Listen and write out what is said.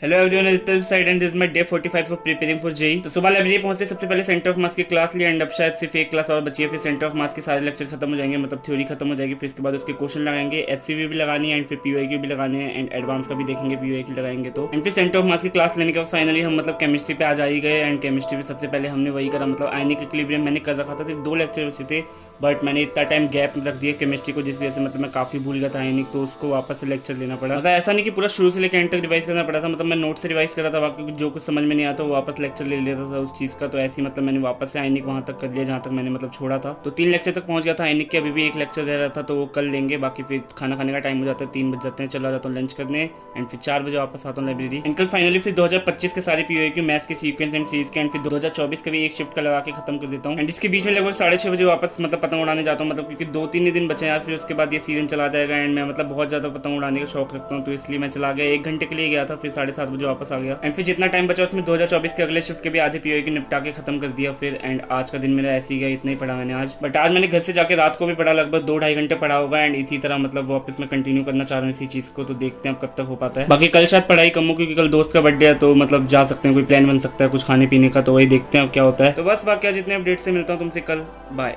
Hello everyone, this side and this my day 45 for preparing for JEE. तो सुबह library पहुंचे, सबसे पहले सेंटर ऑफ मास की क्लास ली एंड अब शायद सिर्फ एक क्लास और बची है। फिर सेंटर ऑफ मास के सारे लेक्चर खत्म हो जाएंगे, मतलब थ्योरी खत्म हो जाएगी। फिर इसके बाद उसके क्वेश्चन लगाएंगे, एचसीवी भी लगानी है एंड फिर पीओआईक्यू भी लगाने हैं एंड एडवांस का भी देखेंगे पीओआईक्यू लगाएंगे तो। एंड फिर सेंटर ऑफ मास की क्लास लेने के बाद फाइनली हम मतलब केमिस्ट्री पे आ जा ही गए। एंड केमिस्ट्री में सबसे पहले हमने वही करा, मतलब आयनिक इक्विलिब्रियम मैंने कर रखा था, सिर्फ 2 लेक्चर बचे थे बट मैंने इतना टाइम गैप रख दिया केमिस्ट्री को, जिस वजह से मतलब मैं काफी भूल गया था आयनिक, तो उसको वापस से लेक्चर लेना पड़ा। मतलब ऐसा नहीं कि पूरा शुरू से लेकर एंड तक रिवाइज करना पड़ा था, मतलब मैं नोट से रिवाइज कर रहा था, बाकी जो कुछ समझ में नहीं आता वो वापस लेक्चर ले लेता था उस चीज़ का। तो ऐसे ही मतलब मैंने वापस से आयनिक वहाँ तक कर लिया जहाँ तक मैंने मतलब छोड़ा था। तो 3 लेक्चर तक पहुँच गया था आयनिक के, अभी भी 1 लेक्चर दे रहा था तो वो कर लेंगे। बाकी फिर खाना खाने का टाइम हो जाता है, 3 बज जाते हैं, चला जाता हूँ लंच करने एंड फिर 4 बजे वापस आता हूँ लाइब्रेरी। एंड कल फाइनली फिर 2025 के सारे पीओआईक्यू मैथ्स के सीक्वेंस एंड सीरीज के एंड फिर 2024 का भी एक शिफ्ट का लगा के खत्म कर देता हूँ। एंड इसके बीच में लगभग 6:30 बजे वापस मतलब पतंग उड़ाने जाता हूँ, मतलब क्योंकि 2-3 ही दिन बचे यार, फिर उसके बाद ये सीजन चला जाएगा। एंड मैं मतलब बहुत ज़्यादा पतंग उड़ाने का शौक रखता हूँ, तो इसलिए मैं चला गया, 1 घंटे के लिए गया था, फिर 7:30 बजे वापस आ गया। एंड फिर जितना टाइम बचा उसमें 2024 के अगले शिफ्ट के भी आधे पीओआईक्यू निपटा के खत्म कर दिया फिर। एंड आज का दिन मेरा ऐसे ही गया, इतना ही पढ़ा मैंने आज। बट आज मैंने घर से जाके रात को भी पढ़ा, लगभग 2-2.5 घंटे पढ़ा होगा। एंड इसी तरह मतलब वापस मैं कंटिन्यू करना चाह रहा हूँ इसी चीज़ को, तो देखते हैं अब कब तक हो पाता है। बाकी कल शायद पढ़ाई कम हो क्योंकि कल दोस्त का बर्थडे है, तो मतलब जा सकते हैं, कोई प्लान बन सकता है कुछ खाने पीने का, तो वही देखते हैं अब क्या होता है। तो बस बाकी जितने अपडेट से मिलता हूँ तुमसे कल, बाय।